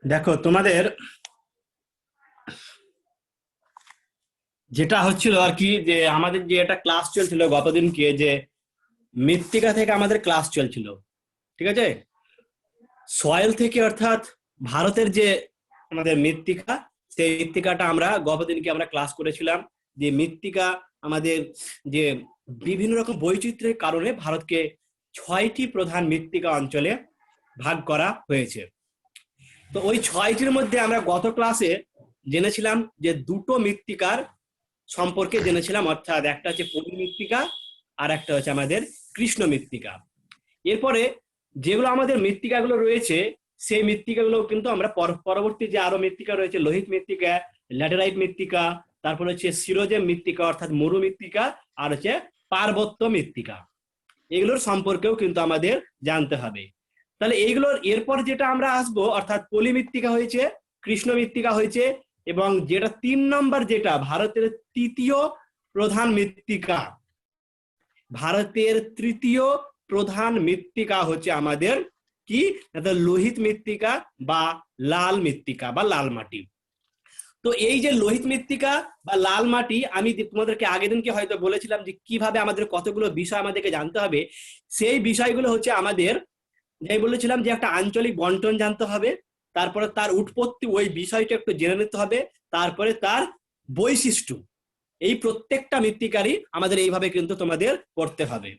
দেখো তোমাদের যেটা হচ্ছিল আর কি, যে আমাদের যে একটা ক্লাস চলছিল গতদিনকে, যে মৃত্তিকা থেকে আমাদের ক্লাস চলছিল, ঠিক আছে? সয়েল থেকে, অর্থাৎ ভারতের যে আমাদের মৃত্তিকা, সেই মৃত্তিকাটা আমরা গতদিনকে আমরা ক্লাস করেছিলাম। যে মৃত্তিকা আমাদের যে বিভিন্ন রকম বৈচিত্র্যের কারণে ভারতকে 6টি প্রধান মৃত্তিকা অঞ্চলে ভাগ করা হয়েছে। তো ওই 6টির মধ্যে আমরা গত ক্লাসে জেনেছিলাম যে দুটো মৃত্তিকার সম্পর্কে জেনেছিলাম, অর্থাৎ একটা হচ্ছে পলি মৃত্তিকা আর একটা হচ্ছে আমাদের কৃষ্ণ মৃত্তিকা। এরপরে যেগুলো আমাদের মৃত্তিকাগুলো রয়েছে, সেই মৃত্তিকাগুলো কিন্তু আমরা পরবর্তী যে আরো মৃত্তিকা রয়েছে, লোহিত মৃত্তিকা, ল্যাটেরাইট মৃত্তিকা, তারপর হচ্ছে সিরোজেম মৃত্তিকা অর্থাৎ মরু মৃত্তিকা, আর হচ্ছে পার্বত্য মৃত্তিকা, এগুলোর সম্পর্কেও কিন্তু আমাদের জানতে হবে। তাহলে এইগুলোর এরপর যেটা আমরা আসবো, অর্থাৎ পলি মৃত্তিকা হয়েছে, কৃষ্ণ মৃত্তিকা হয়েছে, এবং যেটা 3 নম্বর, যেটা ভারতের তৃতীয় প্রধান মৃত্তিকা, ভারতের তৃতীয় প্রধান মৃত্তিকা হচ্ছে আমাদের কি, লোহিত মৃত্তিকা বা লাল মৃত্তিকা বা লাল মাটি। তো এই যে লোহিত মৃত্তিকা বা লাল মাটি, আমি তোমাদেরকে আগের দিনকে হয়তো বলেছিলাম যে কিভাবে আমাদের কতগুলো বিষয় আমাদেরকে জানতে হবে। সেই বিষয়গুলো হচ্ছে আমাদের, যাই বলেছিলাম যে একটা আঞ্চলিক বন্টন জানতে হবে, তারপরে তার উৎপত্তি, ওই বিষয়টা একটু জেনে নিতে হবে, তারপরে তার বৈশিষ্ট্য, এই প্রত্যেকটা মৃত্তিকারই আমাদের এইভাবে কিন্তু তোমাদের করতে হবে।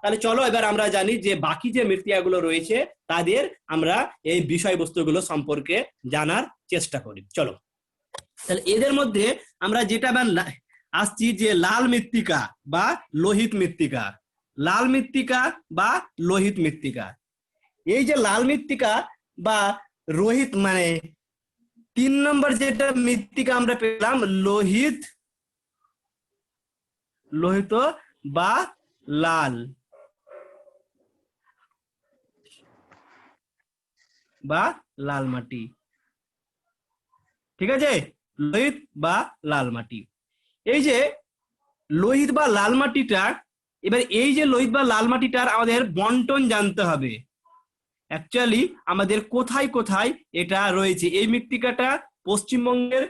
তাহলে চলো এবার আমরা জানি যে বাকি যে মৃত্তিকাগুলো রয়েছে তাদের আমরা এই বিষয়বস্তুগুলো সম্পর্কে জানার চেষ্টা করি। চলো, তাহলে এদের মধ্যে আমরা যেটা আসছি, যে লাল মৃত্তিকা বা লোহিত মৃত্তিকা, লাল মৃত্তিকা বা লোহিত মৃত্তিকা। এই যে লাল মৃত্তিকা বা রোহিত, মানে 3 নম্বর যেটা মৃত্তিকা আমরা পেলাম, লোহিত, লোহিত বা লাল বা লাল মাটি, ঠিক আছে? লোহিত বা লাল মাটি, এই যে লোহিত বা লাল মাটিটা, এবার এই যে লোহিত বা লাল মাটিটার আমাদের বন্টন জানতে হবে। অ্যাকচুয়ালি আমাদের কোথায় কোথায় এটা রয়েছে, এই মৃত্তিকাটা পশ্চিমবঙ্গের,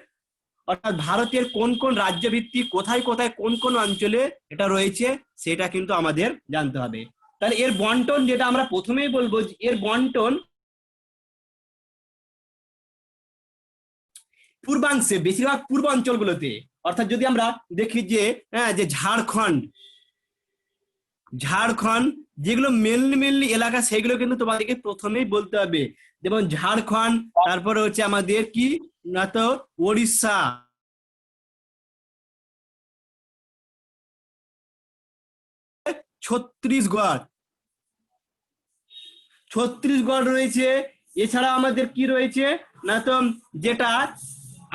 অর্থাৎ ভারতের কোন কোন রাজ্য ভিত্তিক কোথায় কোথায় কোন কোন অঞ্চলে এটা রয়েছে, সেটা কিন্তু আমাদের জানতে হবে। তাহলে এর বন্টন যেটা আমরা প্রথমেই বলবো, এর বন্টন পূর্বাংশে, বেশিরভাগ পূর্বাঞ্চলগুলোতে, অর্থাৎ যদি আমরা দেখি যে যে ঝাড়খণ্ড, ঝাড়খণ্ড যেগুলো মেনলি এলাকা, সেগুলো কিন্তু তোমাদেরকে প্রথমেই বলতে হবে। যেমন ঝাড়খণ্ড, তারপরে হচ্ছে আমাদের কি না, তো ওড়িশা, ছত্তিশগড়, ছত্তিশগড় রয়েছে। এছাড়া আমাদের কি রয়েছে না, তো যেটা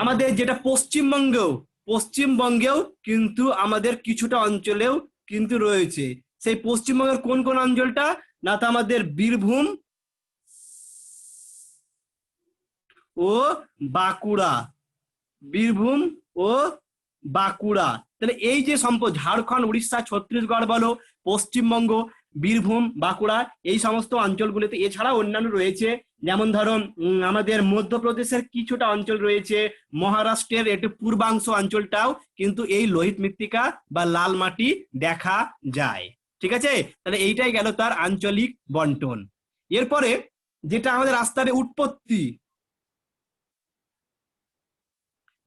আমাদের যেটা পশ্চিমবঙ্গেও, পশ্চিমবঙ্গেও কিন্তু আমাদের কিছুটা অঞ্চলেও কিন্তু রয়েছে। সেই পশ্চিমবঙ্গের কোন কোন অঞ্চলটা না, তো আমাদের বীরভূম ও বাঁকুড়া, বীরভূম ও বাঁকুড়া। তাহলে এই যে সম্পদ, ঝাড়খণ্ড, উড়িষ্যা, ছত্তিশগড় বলো, পশ্চিমবঙ্গ, বীরভূম, বাঁকুড়া, এই সমস্ত অঞ্চলগুলিতে, এছাড়া অন্যান্য রয়েছে, যেমন ধরো আমাদের মধ্যপ্রদেশের কিছুটা অঞ্চল রয়েছে, মহারাষ্ট্রের একটু পূর্বাংশ অঞ্চলটাও কিন্তু এই লোহিত মৃত্তিকা বা লাল মাটি দেখা যায়। ঠিক আছে? তাহলে এইটাই গেল তার আঞ্চলিক বন্টন। এরপরে যেটা আমাদের আসতে হবে, উৎপত্তি,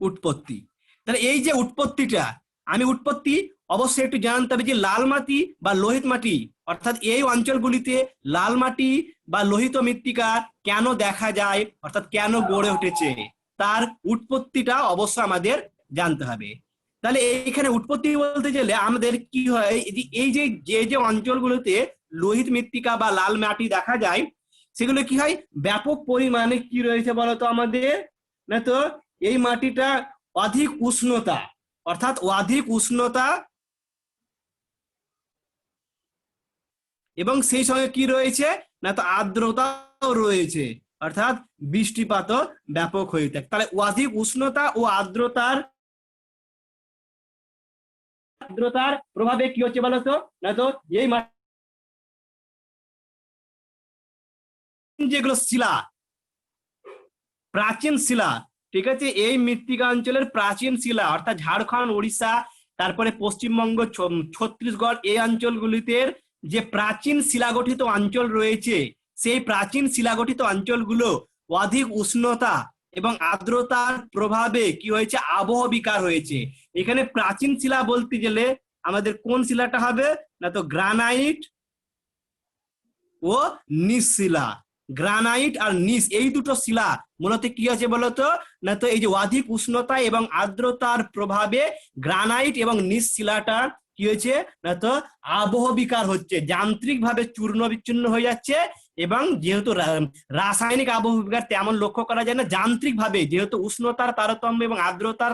উৎপত্তি। তাহলে এই যে উৎপত্তিটা, আমি উৎপত্তি অবশ্যই একটু জানতে হবে যে লাল মাটি বা লোহিত মাটি, অর্থাৎ এই অঞ্চলগুলিতে লাল মাটি বা লোহিত মৃত্তিকা কেন দেখা যায়, অর্থাৎ কেন গড়ে উঠেছে, তার উৎপত্তিটা অবশ্য আমাদের জানতে হবে। তাহলে এইখানে উৎপত্তি বলতে গেলে আমাদের কি হয়, এই যে যে যে অঞ্চলগুলোতে লোহিত মৃত্তিকা বা লাল মাটি দেখা যায়, সেগুলো কি হয়, ব্যাপক পরিমাণে কি রয়েছে বলতো আমাদের, না তো এই মাটিটা অধিক উষ্ণতা, অর্থাৎ অধিক উষ্ণতা, এবং সেই সঙ্গে কি রয়েছে না, তো আর্দ্রতাও রয়েছে, অর্থাৎ বৃষ্টিপাতও ব্যাপক হয়ে থাকে। তাহলে অধিক উষ্ণতা ও আর্দ্রতার, আর্দ্রতার প্রভাবে কি হচ্ছে বলতো, না তো এই যেগুলো শিলা, প্রাচীন শিলা, ঠিক আছে, এই মৃত্তিকা অঞ্চলের প্রাচীন শিলা অর্থাৎ ঝাড়খণ্ড, উড়িষ্যা, তারপরে পশ্চিমবঙ্গ, ছত্তিশগড়, এই অঞ্চলগুলিতে যে প্রাচীন শিলাগঠিত অঞ্চল রয়েছে, সেই প্রাচীন শিলাগঠিত অঞ্চলগুলো অধিক উষ্ণতা এবং আর্দ্রতার প্রভাবে কি হয়েছে, আবহ বিকার হয়েছে। এখানে প্রাচীন শিলা বলতে গেলে আমাদের কোন শিলাটা হবে না, তো গ্রানাইট ও নিস শিলা। গ্রানাইট আর নিস এই দুটো শিলা মূলত কি আছে বলতো না, তো এই যে অধিক উষ্ণতা এবং আর্দ্রতার প্রভাবে গ্রানাইট এবং নিস শিলাটা কি হয়েছে না, তো আবহ বিকার হচ্ছে, যান্ত্রিক ভাবে চূর্ণ বিচ্ছিন্ন হয়ে যাচ্ছে। এবং যেহেতু রাসায়নিক আবহ বিকার তেমন লক্ষ্য করা যায় না, যান্ত্রিক ভাবে যেহেতু উষ্ণতার তারতম্য এবং আর্দ্রতার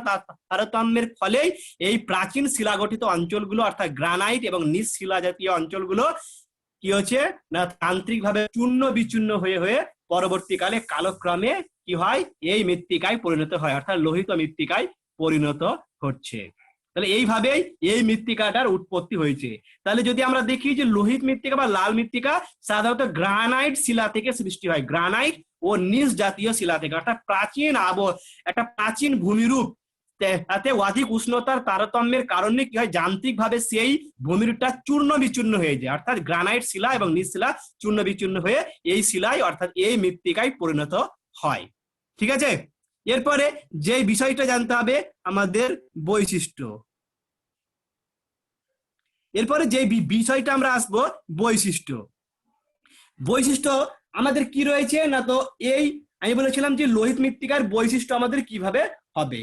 তারতম্যের ফলেই এই প্রাচীন শিলাগঠিত অঞ্চলগুলো অর্থাৎ গ্রানাইট এবং নিস শিলা জাতীয় অঞ্চলগুলো কি হচ্ছে না, তান্ত্রিক ভাবে চূর্ণ বিচূর্ণ হয়ে হয়ে পরবর্তীকালে কালক্রমে কি হয়, এই মৃত্তিকায় পরিণত হয়, অর্থাৎ লোহিত মৃত্তিকায় পরিণত হচ্ছে। তাহলে এইভাবেই এই মৃত্তিকাটার উৎপত্তি হয়েছে। তাহলে যদি আমরা দেখি যে লোহিত মৃত্তিকা বা লাল মৃত্তিকা সাধারণত গ্রানাইট শিলা থেকে সৃষ্টি হয়, গ্রানাইট ও নিস জাতীয় শিলা থেকে, অর্থাৎ প্রাচীন একটা প্রাচীন ভূমিরূপ, তাতে অধিক উষ্ণতার তারতম্যের কারণে কি হয়, যান্ত্রিক ভাবে সেই ভূমিরূপটা চূর্ণ বিচূর্ণ হয়ে যায়, অর্থাৎ গ্রানাইট শিলা এবং নিস শিলা চূর্ণ বিচূর্ণ হয়ে এই শিলায় অর্থাৎ এই মৃত্তিকায় পরিণত হয়। ঠিক আছে, এরপরে যে বিষয়টা জানতে হবে আমাদের বৈশিষ্ট্য। এরপরে যে বিষয়টা আমরা আসবো বৈশিষ্ট্য। বৈশিষ্ট্য আমাদের কি রয়েছে না, তো এই আমি বলেছিলাম যে লোহিত মৃত্তিকার বৈশিষ্ট্য আমাদের কিভাবে হবে।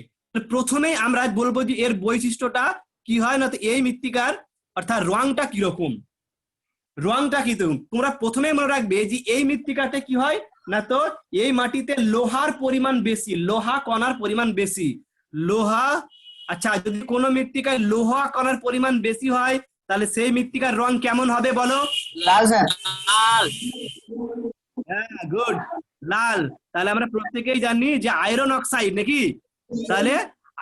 প্রথমেই আমরা বলবো যে এর বৈশিষ্ট্যটা কি হয় না, তো এই মৃত্তিকার অর্থাৎ রংটা কিরকম, রংটা কি তোমরা প্রথমেই মনে রাখবে যে এই মৃত্তিকাতে কি হয় না, তো এই মাটিতে লোহার পরিমাণ বেশি, লোহা কণার পরিমাণ বেশি, লোহা। আচ্ছা, যদি কোনো মৃত্তিকায় লোহা কণার পরিমাণ বেশি হয় তাহলে সেই মৃত্তিকার রং কেমন হবে বলো? লাল স্যার। লাল। হ্যাঁ, গুড, লাল। তাহলে আমরা প্রত্যেকেই জানি যে আয়রন অক্সাইড নাকি, তাহলে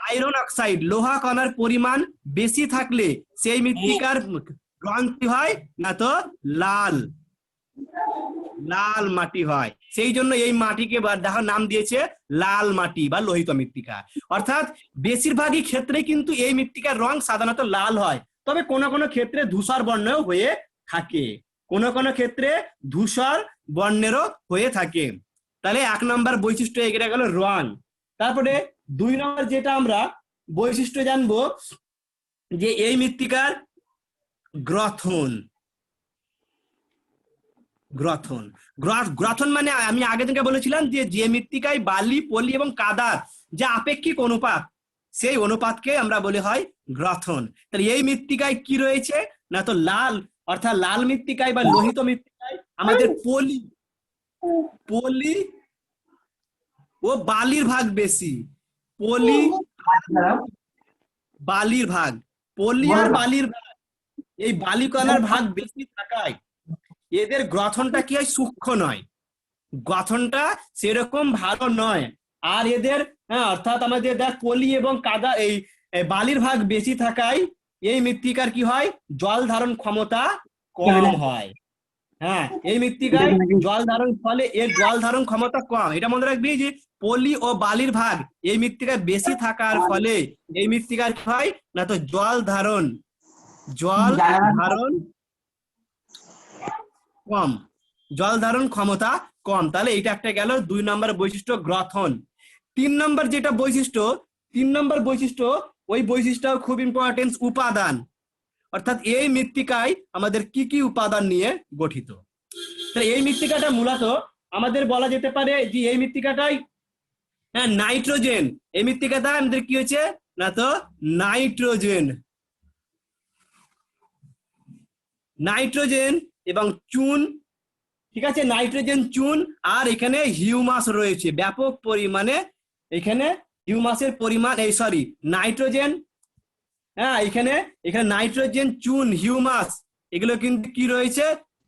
আয়রন অক্সাইড লোহা কণার পরিমাণ বেশি থাকলে সেই মৃত্তিকার রং কি হয় না, তো লাল, লাল মাটি হয়। সেই জন্য এই মাটিকে দেখো নাম দিয়েছে লাল মাটি বা লোহিত মৃত্তিকা। অর্থাৎ বেশিরভাগই ক্ষেত্রে কিন্তু এই মৃত্তিকার রং সাধারণত লাল হয়, তবে কোনো কোনো ক্ষেত্রে ধূসর বর্ণেও হয়ে থাকে, কোনো কোনো ক্ষেত্রে ধূসর বর্ণেরও হয়ে থাকে। তাহলে 1 নম্বর বৈশিষ্ট্য এগিয়ে গেল রং। তারপরে 2 নম্বর যেটা আমরা বৈশিষ্ট্য জানবো যে এই মৃত্তিকার গ্রথন। গ্রথন, গ্রথন মানে আমি আগে থেকে বলেছিলাম যে যে মৃত্তিকায় বালি, পলি এবং কাদার যে আপেক্ষিক অনুপাত, সেই অনুপাতকে আমরা বলি হয় গ্রথন। তাহলে এই মৃত্তিকায় কি রয়েছে না, তো লাল, অর্থাৎ লাল মৃত্তিকায় বা লোহিত মৃত্তিকায় আমাদের পলি, পলি ও বালির ভাগ বেশি, পলি বালির ভাগ, পলি আর বালির ভাগ, এই বালি কণার ভাগ বেশি থাকায় এদের গ্রথনটা কি হয়, সূক্ষ্ম নয়, গঠনটা সেরকম ভালো নয়। আর এদের অর্থাৎ আমাদের দেখ পলি এবং কাদা এই বালির ভাগ বেশি থাকায় এই মৃত্তিকার কি হয়, জল ধারণ ক্ষমতা কম হয়। হ্যাঁ, এই মৃত্তিকায় জল ধারণ, ফলে এর জল ধারণ ক্ষমতা কম। এটা মনে রাখবি যে পলি ও বালির ভাগ এই মৃত্তিকায় বেশি থাকার ফলে এই মৃত্তিকার কি হয় না, তো জল ধারণ কম, জল ধারণ ক্ষমতা কম। তাহলে এটা একটা গেল 2 নম্বর বৈশিষ্ট্য গ্রথন। 3 নম্বর যেটা বৈশিষ্ট্য, 3 নম্বর বৈশিষ্ট্য, ওই বৈশিষ্ট্য খুব ইম্পর্টেন্স, উপাদান। অর্থাৎ এই মৃত্তিকায় আমাদের কি কি উপাদান নিয়ে গঠিত। তাহলে এই মৃত্তিকাটা মূলত আমাদের বলা যেতে পারে যে এই মৃত্তিকাটাই নাইট্রোজেন, এই মৃত্তিকাটা আমাদের কি হয়েছে না, তো নাইট্রোজেন, নাইট্রোজেন এবং চুন, ঠিক আছে, নাইট্রোজেন, চুন, আর এখানে হিউমাস রয়েছে ব্যাপক পরিমাণে। এখানে হিউমাসের পরিমাণ, এই সরি নাইট্রোজেন, এখানে নাইট্রোজেন, চুন, হিউমাস এগুলো কিন্তু কি রয়েছে,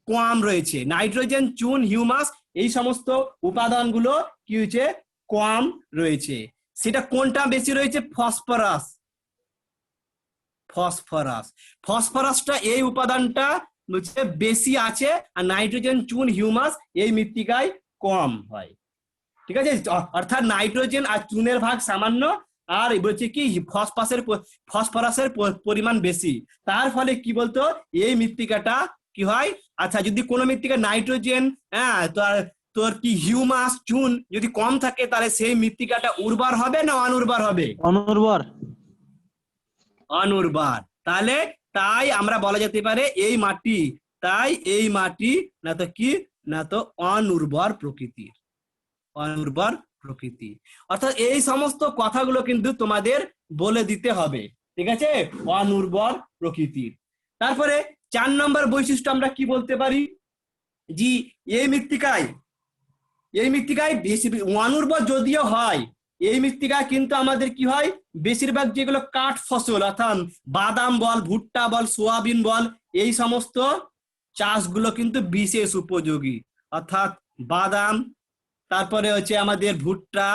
কম রয়েছে। নাইট্রোজেন, চুন, হিউমাস এই সমস্ত উপাদানগুলো কি হয়েছে, কম রয়েছে। সেটা কোনটা বেশি রয়েছে, ফসফরাস। ফসফরাসটা এই উপাদানটা বেশি আছে, আর নাইট্রোজেন, চুন, হিউমাস এই মৃত্তিকায় কম হয়। ঠিক আছে, অর্থাৎ নাইট্রোজেন আর চুনের ভাগ সামান্য, আর বলছে কি ফসফরাসের পরিমাণ বেশি। তার ফলে কি বলতো, এই মৃত্তিকাটা কি হয়, আচ্ছা যদি কোনো মৃত্তিকা নাইট্রোজেন, হ্যাঁ তোর কি হিউমাস, চুন যদি কম থাকে, তাহলে সেই মৃত্তিকাটা উর্বর হবে না অনুর্বর হবে? অনুর্বর। অনুর্বর। তাহলে তাই আমরা বলা যেতে পারে এই মাটি না তো কি, না তো অনুর্বর প্রকৃতির, অনুর্বর প্রকৃতি। অর্থাৎ এই সমস্ত কথাগুলো কিন্তু তোমাদের বলে দিতে হবে, ঠিক আছে, অনুর্বর প্রকৃতির। তারপরে 4 নম্বর বৈশিষ্ট্য আমরা কি বলতে পারি, জি এই মৃত্তিকায় বেশি অনুর্বর যদিও হয়, এই মৃত্তিকায় কিন্তু আমাদের কি হয়, বেশিরভাগ যেগুলো কাঠ ফসল, অর্থাৎ বাদাম বল, ভুট্টা বল, সোয়াবিন বল, এই সমস্ত চাষগুলো কিন্তু বিশেষ উপযোগী। অর্থাৎ বাদাম, তারপরে হচ্ছে আমাদের ভুট্টা,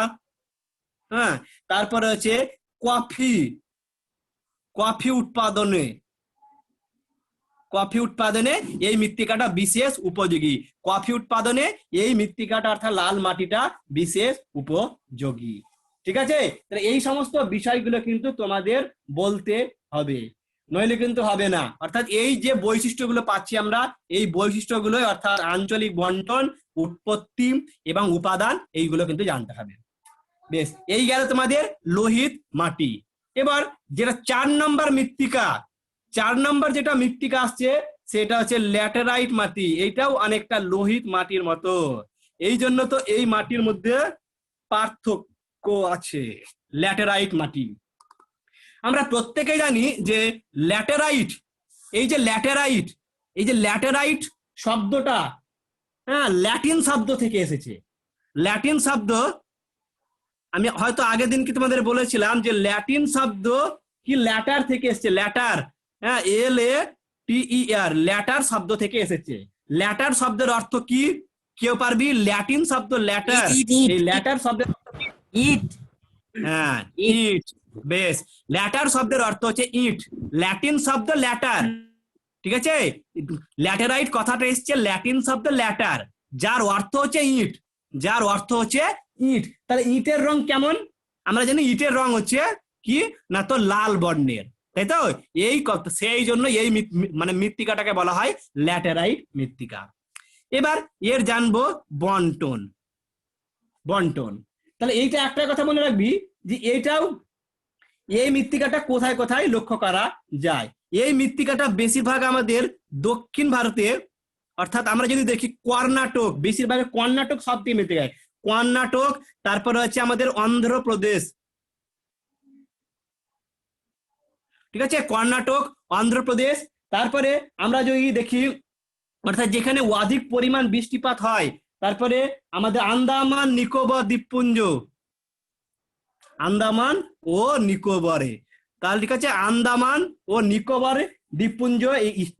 হ্যাঁ, তারপরে হচ্ছে কফি উৎপাদনে এই মৃত্তিকাটা বিশেষ উপযোগী। কফি উৎপাদনে এই মৃত্তিকাটা অর্থাৎ লাল মাটিটা বিশেষ উপযোগী। ঠিক আছে, তাহলে এই সমস্ত বিষয়গুলো কিন্তু তোমাদের বলতে হবে, নইলে কিন্তু হবে না। অর্থাৎ এই যে বৈশিষ্ট্যগুলো পাচ্ছি আমরা, এই বৈশিষ্ট্যগুলো অর্থাৎ আঞ্চলিক বন্টন, উৎপত্তি এবং উপাদান, এইগুলো কিন্তু জানতে হবে। বেশ, এই গেল তোমাদের লোহিত মাটি। এবার যেটা 4 নম্বর মৃত্তিকা, 4 নম্বর যেটা মৃত্তিকা আসছে সেটা হচ্ছে ল্যাটেরাইট মাটি। এইটাও অনেকটা লোহিত মাটির মতো, এই জন্য তো এই মাটির মধ্যে পার্থক্য আছে। ল্যাটেরাইট মাটি আমরা প্রত্যেকেই জানি যে ল্যাটেরাইট, এই যে ল্যাটেরাইট শব্দটা, হ্যাঁ, ল্যাটিন শব্দ থেকে এসেছে। ল্যাটিন শব্দ আমি হয়তো আগের দিন কি তোমাদের বলেছিলাম যে ল্যাটিন শব্দ কি ল্যাটার থেকে এসেছে, ল্যাটার, হ্যাঁ, LATER, ল্যাটার শব্দ থেকে এসেছে। ল্যাটার শব্দের অর্থ কি, কেউ পারবি? ল্যাটিন শব্দ ল্যাটার, এই ল্যাটার শব্দের ইট, হ্যাঁ ইট। বেশ, ল্যাটার শব্দের অর্থ হচ্ছে ইট, ল্যাটিন শব্দ ল্যাটার, ঠিক আছে। ল্যাটেরাইট কথাটা এসছে ল্যাটিন শব্দ ল্যাটার, যার অর্থ হচ্ছে ইট, ইট। তাহলে ইটের রং কেমন? আমরা জানি ইটের রং হচ্ছে কি, না তো লাল বর্ণের, তাই তো। এই সেই জন্য এই মানে মৃত্তিকাটাকে বলা হয় ল্যাটেরাইট মৃত্তিকা। এবার এর জানবো বন্টন। তাহলে এইটা একটা কথা মনে রাখবি যে এই মৃত্তিকাটা কোথায় কোথায় লক্ষ্য করা যায়। এই মৃত্তিকাটা বেশিরভাগ আমাদের দক্ষিণ ভারতে, অর্থাৎ আমরা যদি দেখি কর্ণাটক, বেশিরভাগ কর্ণাটক সব দিয়ে মৃত্তিকায়, কর্ণাটক, তারপরে হচ্ছে আমাদের অন্ধ্রপ্রদেশ, ঠিক আছে, কর্ণাটক, অন্ধ্রপ্রদেশ। তারপরে আমরা যদি দেখি অর্থাৎ যেখানে অধিক পরিমাণ বৃষ্টিপাত হয়, তারপরে আমাদের আন্দামান নিকোবর দ্বীপপুঞ্জ, আন্দামান ও নিকোবরে, তাহলে ঠিক আছে, আন্দামান ও নিকোবর দ্বীপপুঞ্জ।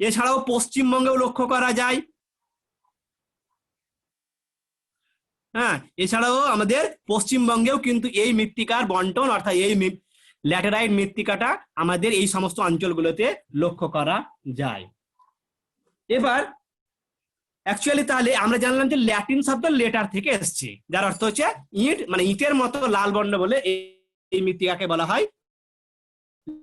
এছাড়াও পশ্চিমবঙ্গেও লক্ষ্য করা যায়, হ্যাঁ, এছাড়াও আমাদের পশ্চিমবঙ্গেও কিন্তু এই মৃত্তিকার বন্টন, অর্থাৎ এই ল্যাটেরাইট মৃত্তিকাটা আমাদের এই সমস্ত অঞ্চলগুলোতে লক্ষ্য করা যায়। এবার অ্যাকচুয়ালি তাহলে আমরা জানলাম যে ল্যাটিন শব্দ লেটার থেকে এসছে, যার অর্থ হচ্ছে ইট, মানে ইটের মতো লাল বর্ণ বলে এই মৃত্তিকাকে বলা হয়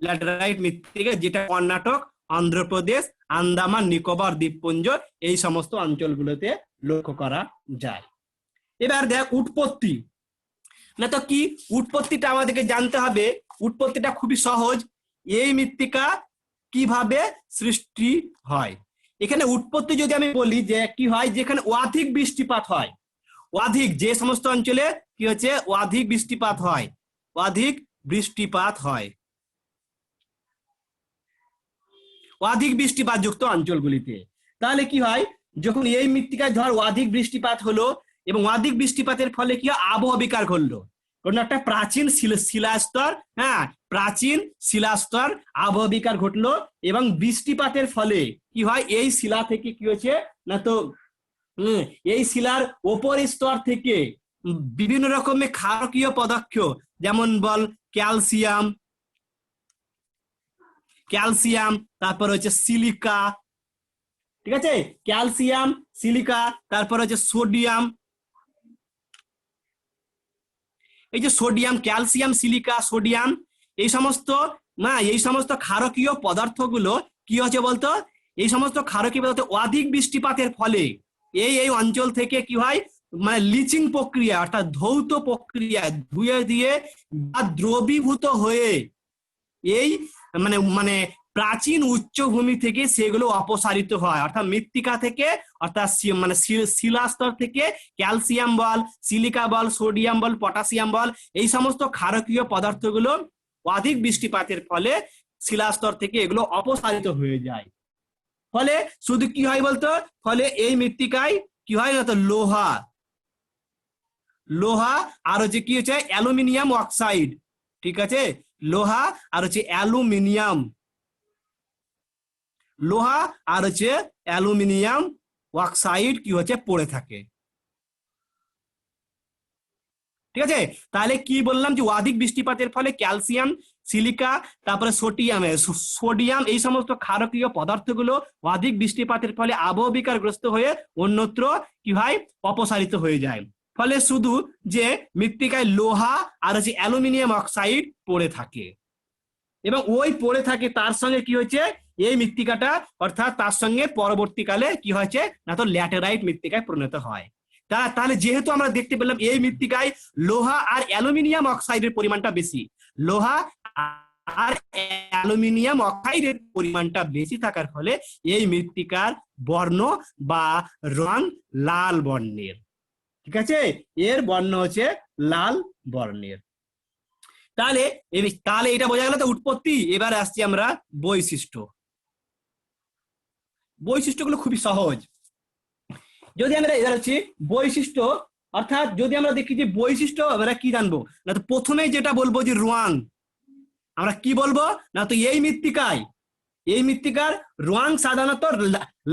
ল্যাটেরাইট মৃত্তিকা, যেটা কর্ণাটক, অন্ধ্রপ্রদেশ, আন্দামান নিকোবর দ্বীপপুঞ্জ এই সমস্ত অঞ্চলগুলোতে লক্ষ্য করা যায়। এবার দেখ উৎপত্তি, না তো কি, উৎপত্তিটা আমাদেরকে জানতে হবে। উৎপত্তিটা খুবই সহজ, এই মৃত্তিকা কিভাবে সৃষ্টি হয়। এখানে উৎপত্তি যদি আমি বলি যে কি হয়, যেখানে অধিক বৃষ্টিপাত হয়, অধিক, যে সমস্ত অঞ্চলে কি হচ্ছে অধিক বৃষ্টিপাত যুক্ত অঞ্চলগুলিতে, তাহলে কি হয়, যখন এই মৃত্তিকায় ধর অধিক বৃষ্টিপাত হলো এবং অধিক বৃষ্টিপাতের ফলে কি আবহাওয়া বিকার ঘটলো, কোন একটা প্রাচীন শিলাস্তর, হ্যাঁ, প্রাচীন শিলাস্তর আবহাওয়া বিকার ঘটলো, এবং বৃষ্টিপাতের ফলে কি হয়, এই শিলা থেকে কি হয়েছে না তো এই শিলার ওপর স্তর থেকে বিভিন্ন রকমের ক্ষারকীয় পদার্থ, যেমন বল ক্যালসিয়াম, তারপর হচ্ছে সিলিকা, ঠিক আছে, ক্যালসিয়াম, সিলিকা, তারপরে হচ্ছে সোডিয়াম। এই যে সোডিয়াম, ক্যালসিয়াম, সিলিকা, সোডিয়াম, এই সমস্ত এই সমস্ত ক্ষারকীয় পদার্থগুলো কি হচ্ছে বলতো, এই সমস্ত ক্ষারকীয় পদার্থ অধিক বৃষ্টিপাতের ফলে এই অঞ্চল থেকে কি হয়, লিচিং প্রক্রিয়া অর্থাৎ ধৌত প্রক্রিয়া ধুয়ে দিয়ে বা দ্রবীভূত হয়ে এই মানে মানে প্রাচীন উচ্চভূমি থেকে সেগুলো অপসারিত হয়, অর্থাৎ মৃত্তিকা থেকে, অর্থাৎ শিলাস্তর থেকে ক্যালসিয়াম বল, সিলিকা বল, সোডিয়াম বল, পটাশিয়াম বল, এই সমস্ত ক্ষারকীয় পদার্থগুলো অধিক বৃষ্টিপাতের ফলে শিলাস্তর থেকে এগুলো অপসারিত হয়ে যায়। ফলে শুধু কি হয় বলতো, ফলে এই মৃত্তিকায় কি হয় না তো লোহা আর হচ্ছে কি হচ্ছে অ্যালুমিনিয়াম অক্সাইড, ঠিক আছে, লোহা আর হচ্ছে অ্যালুমিনিয়াম, লোহা আর হচ্ছে অ্যালুমিনিয়াম অক্সাইড কি হচ্ছে পড়ে থাকে। ঠিক আছে, তাহলে কি বললাম যে অধিক বৃষ্টিপাতের ফলে ক্যালসিয়াম, সিলিকা, তারপরে সোডিয়াম এই সমস্ত ক্ষারকীয় পদার্থগুলো অধিক বৃষ্টিপাতের ফলে আবহবিকারগ্রস্ত হয়ে অন্যত্র কি হয়, অপসারিত হয়ে যায়। ফলে শুধু যে মৃত্তিকায় লোহা আর হচ্ছে অ্যালুমিনিয়াম অক্সাইড পড়ে থাকে, এবং ওই পড়ে থাকে তার সঙ্গে কি হয়েছে, এই মৃত্তিকাটা অর্থাৎ তার সঙ্গে পরবর্তীকালে কি হয়েছে না তো ল্যাটেরাইট মৃত্তিকায় পরিণত হয়। তাহলে যেহেতু আমরা দেখতে পেলাম এই মৃত্তিকায় লোহা আর অ্যালুমিনিয়াম অক্সাইডের পরিমাণটা বেশি, লোহা আর অ্যালুমিনিয়াম অক্সাইডের পরিমাণটা বেশি থাকার ফলে এই মৃত্তিকার বর্ণ বা রং লাল বর্ণের। ঠিক আছে, এর বর্ণ হচ্ছে লাল বর্ণের। তাহলে এটা বোঝা গেল তো উৎপত্তি। এবার আসছি আমরা বৈশিষ্ট্য। বৈশিষ্ট্যগুলো খুবই সহজ। যদি আমরা এবার হচ্ছে বৈশিষ্ট্য, অর্থাৎ যদি আমরা দেখি যে বৈশিষ্ট্য আমরা কি জানবো না, তো প্রথমে যেটা বলবো যে রং, আমরা কি বলবো না, তো এই মৃত্তিকার রং সাধারণত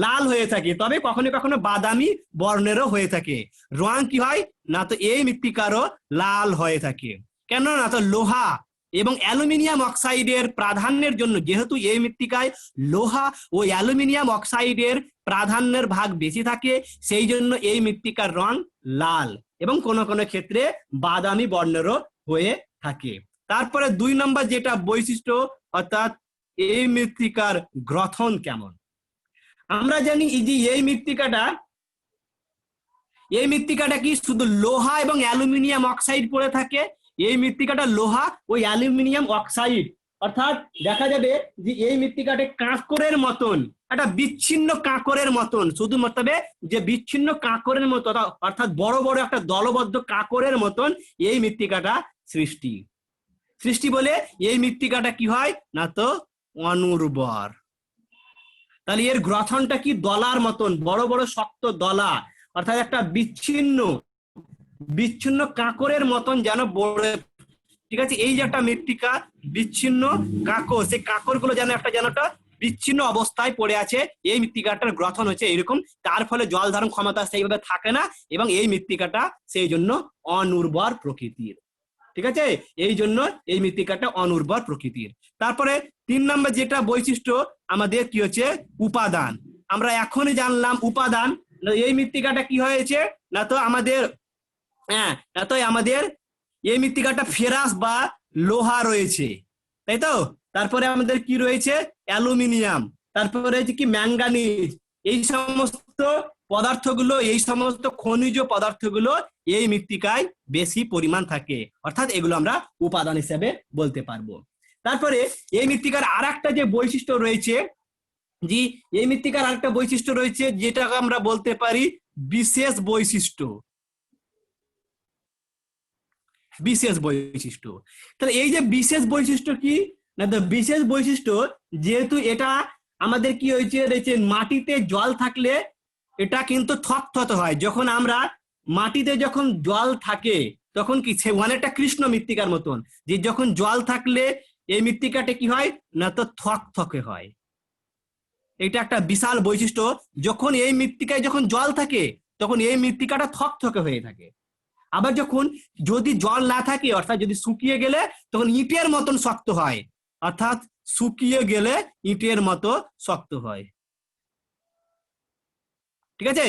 লাল হয়ে থাকে, তবে কখনো কখনো বাদামি বর্ণেরও হয়ে থাকে। রং কি হয় না, তো এই মৃত্তিকারও লাল হয়ে থাকে। কেন না, তো লোহা এবং অ্যালুমিনিয়াম অক্সাইডের প্রাধান্যের জন্য, যেহেতু এই মৃত্তিকায় লোহা ও অ্যালুমিনিয়াম অক্সাইডের প্রাধান্যের ভাগ বেশি থাকে, সেই জন্য এই মৃত্তিকার রং লাল এবং কোনো কোনো ক্ষেত্রে বাদামি বর্ণেরও হয়ে থাকে। তারপরে 2 নম্বর যেটা বৈশিষ্ট্য, অর্থাৎ এই মৃত্তিকার গ্রথন কেমন। আমরা জানি যে এই মৃত্তিকাটা কি শুধু লোহা এবং অ্যালুমিনিয়াম অক্সাইড পড়ে থাকে। এই মৃত্তিকাটা লোহা ও অ্যালুমিনিয়াম অক্সাইড, অর্থাৎ দেখা যাবে যে এই মৃত্তিকাটা কাঁকরের মতন, একটা বিচ্ছিন্ন কাঁকরের মতন, শুধু মতবে যে বিচ্ছিন্ন কাঁকরের মতো, অর্থাৎ বড় বড় একটা দলবদ্ধ কাঁকরের মতন এই মৃত্তিকাটা সৃষ্টি বলে এই মৃত্তিকাটা কি হয় না, তো অনুর্বর। তাহলে এর গ্রথনটা কি দলার মতন, বড় বড় শক্ত দলা, অর্থাৎ একটা বিচ্ছিন্ন কাঁকরের মতন যেন বড়। ঠিক আছে, এই যে একটা মৃত্তিকা বিচ্ছিন্ন কাঁকর, সেই কাঁকর গুলো যেন একটা বিচ্ছিন্ন অবস্থায় পড়ে আছে, এই মৃত্তিকাটার গ্রথন হচ্ছে এরকম। তার ফলে জল ধারণ ক্ষমতা সেইভাবে থাকে না, এবং এই মৃত্তিকাটা সেই জন্য অনুর্বর প্রকৃতির। ঠিক আছে, এই জন্য এই মৃত্তিকাটা অনুর্বর প্রকৃতির। তারপরে 3 নম্বর যেটা বৈশিষ্ট্য আমাদের কি হচ্ছে, উপাদান। আমরা এখনই জানলাম উপাদান, এই মৃত্তিকাটা কি হয়েছে না, তো আমাদের এই মৃত্তিকাটা ফেরাস বা লোহা রয়েছে, তাই তো। তারপরে আমাদের কি রয়েছে, অ্যালুমিনিয়াম, তারপরে রয়েছে কি ম্যাঙ্গানিজ। এই সমস্ত পদার্থগুলো, এই সমস্ত খনিজ পদার্থগুলো এই মৃত্তিকায় বেশি পরিমাণ থাকে, অর্থাৎ এগুলো আমরা উপাদান হিসেবে বলতে পারবো। তারপরে এই মৃত্তিকার আরেকটা যে বৈশিষ্ট্য রয়েছে, জি এই মৃত্তিকার আরেকটা বৈশিষ্ট্য রয়েছে যেটাকে আমরা বলতে পারি বিশেষ বৈশিষ্ট্য। তাহলে এই যে বিশেষ বৈশিষ্ট্য কি না, তো বিশেষ বৈশিষ্ট্য যেহেতু এটা আমাদের কি রয়েছে মাটিতে জল থাকলে এটা কিন্তু থকথকে হয়। যখন আমরা মাটিতে যখন জল থাকে তখন কি অনেকটা কৃষ্ণ মৃত্তিকার মতন, যে যখন জল থাকলে এই মৃত্তিকাটা কি হয় না, তো থকথকে হয়। এটা একটা বিশাল বৈশিষ্ট্য। যখন এই মৃত্তিকায় যখন জল থাকে তখন এই মৃত্তিকাটা থকথকে হয়ে থাকে। আবার যদি জল না থাকে, অর্থাৎ যদি শুকিয়ে গেলে তখন ইটের মতন শক্ত হয়, অর্থাৎ শুকিয়ে গেলে ইটের মতো শক্ত হয়। ঠিক আছে,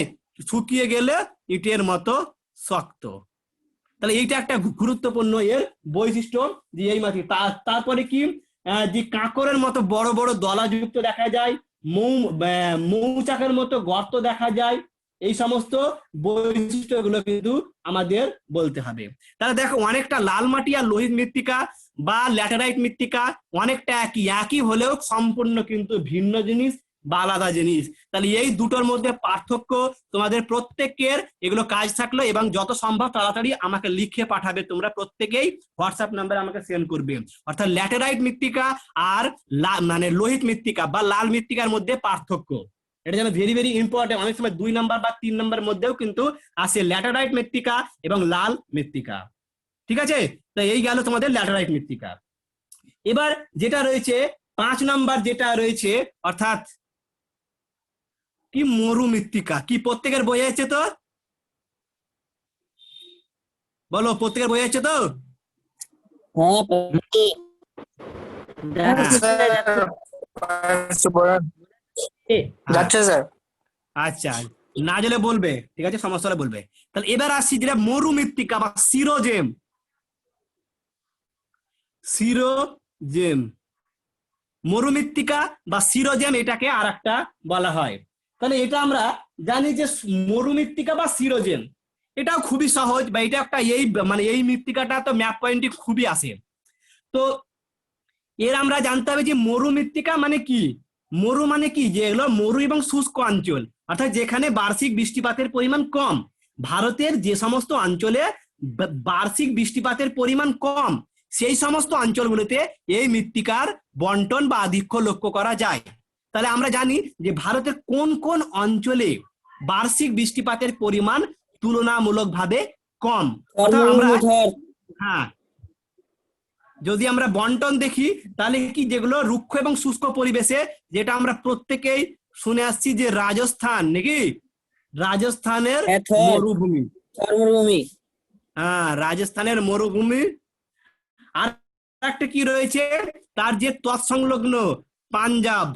শুকিয়ে গেলে ইটের মতো শক্ত। তাহলে এইটা একটা গুরুত্বপূর্ণ এর বৈশিষ্ট্য যে এই মাটি। তারপরে কি, যে কাঁকরের মতো বড় বড় দলাযুক্ত দেখা যায়, মৌচাকের মতো গর্ত দেখা যায়, এই সমস্ত বৈশিষ্ট্যগুলো কিন্তু আমাদের বলতে হবে। তাহলে দেখো অনেকটা লাল মাটি আর লোহিত মৃত্তিকা বা ল্যাটেরাইট মৃত্তিকা অনেকটা একই হলেও সম্পূর্ণ কিন্তু ভিন্ন জিনিস বা আলাদা জিনিস। তাহলে এই দুটোর মধ্যে পার্থক্য তোমাদের প্রত্যেকের এগুলো কাজ থাকলো, এবং যত সম্ভব তাড়াতাড়ি আমাকে লিখে পাঠাবে, তোমরা প্রত্যেকেই হোয়াটসঅ্যাপ নাম্বারে আমাকে সেন্ড করবে। অর্থাৎ ল্যাটেরাইট মৃত্তিকা আর মানে লোহিত মৃত্তিকা বা লাল মৃত্তিকার মধ্যে পার্থক্য, এটা যেন ভেরি ভেরি ইম্পর্টেন্ট। অনেক সময় 2 নাম্বার বা 3 নাম্বারের মধ্যেও কিন্তু আসে ল্যাটেরাইট মৃত্তিকা এবং লাল মৃত্তিকা। ঠিক আছে, তো এই গেল তোমাদের ল্যাটেরাইট মৃত্তিকা। এবার যেটা রয়েছে 5 নাম্বার যেটা রয়েছে, অর্থাৎ কি মরু মৃত্তিকা। কি প্রত্যেকের বই আছে তো? বলো, প্রত্যেকের বই আছে তো? যাচ্ছে স্যার। আচ্ছা, না জেলে বলবে, ঠিক আছে, সমস্যা হলে বলবে। তাহলে এবার আসছি যেটা মরু মৃত্তিকা বা সিরোজেম। সিরোজেম, মরুমৃত্তিকা বা সিরোজেম এটাকে আর একটা বলা হয়। তাহলে এটা আমরা জানি যে মরুমৃত্তিকা বা সিরোজেম এটাও খুবই সহজ, বা এটা একটা এই মানে এই মৃত্তিকাটা তো ম্যাপ পয়েন্টে খুবই আসে। তো এর আমরা জানতে হবে যে মরুমৃত্তিকা মানে কি। মরু মানে কি, যে এগুলো মরু এবং শুষ্ক অঞ্চল, অর্থাৎ যেখানে বার্ষিক বৃষ্টিপাতের পরিমাণ কম। ভারতের যে সমস্ত অঞ্চলে বার্ষিক বৃষ্টিপাতের পরিমাণ কম, সেই সমস্ত অঞ্চলগুলোতে এই মৃত্তিকার বন্টন বা আধিক্য লক্ষ্য করা যায়। তাহলে আমরা জানি যে ভারতের কোন কোন অঞ্চলে বার্ষিক বৃষ্টিপাতের পরিমাণ তুলনামূলকভাবে কম। অর্থাৎ আমরা, হ্যাঁ, যদি আমরা বন্টন দেখি তাহলে কি, যেগুলো রুক্ষ এবং শুষ্ক পরিবেশে, যেটা আমরা প্রত্যেকেই শুনে আসছি যে রাজস্থান, নাকি রাজস্থানের মরুভূমি, হ্যাঁ রাজস্থানের মরুভূমি। আর একটা কি রয়েছে তার যে তৎসংলগ্ন পাঞ্জাব,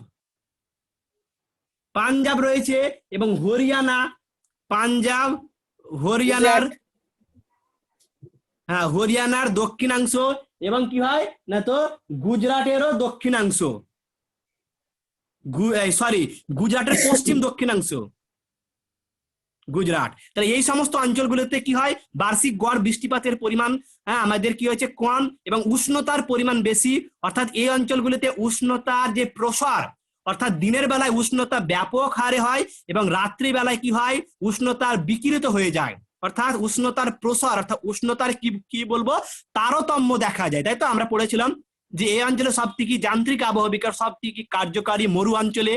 পাঞ্জাব রয়েছে, এবং হরিয়ানা, পাঞ্জাব হরিয়ানার, হ্যাঁ হরিয়ানার দক্ষিণাংশ, এবং কি হয় না তো গুজরাটেরও দক্ষিণাংশ, সরি গুজরাটের পশ্চিম দক্ষিণাংশ, গুজরাট। তাহলে এই সমস্ত অঞ্চলগুলোতে কি হয়, বার্ষিক গড় বৃষ্টিপাতের পরিমাণ, হ্যাঁ, আমাদের কি হয়েছে কম, এবং উষ্ণতার পরিমাণ বেশি। অর্থাৎ এই অঞ্চলগুলিতে উষ্ণতার যে প্রসার, অর্থাৎ দিনের বেলায় উষ্ণতা ব্যাপক হারে হয়, এবং রাত্রি বেলায় কি হয়, উষ্ণতার বিকিরিত হয়ে যায়। অর্থাৎ উষ্ণতার প্রসার, অর্থাৎ উষ্ণতার কি বলবো, তারতম্য দেখা যায়। তাই তো আমরা পড়েছিলাম যে এই অঞ্চলে সব থেকে যান্ত্রিক আবহবিকার সব থেকে কার্যকারী মরু অঞ্চলে।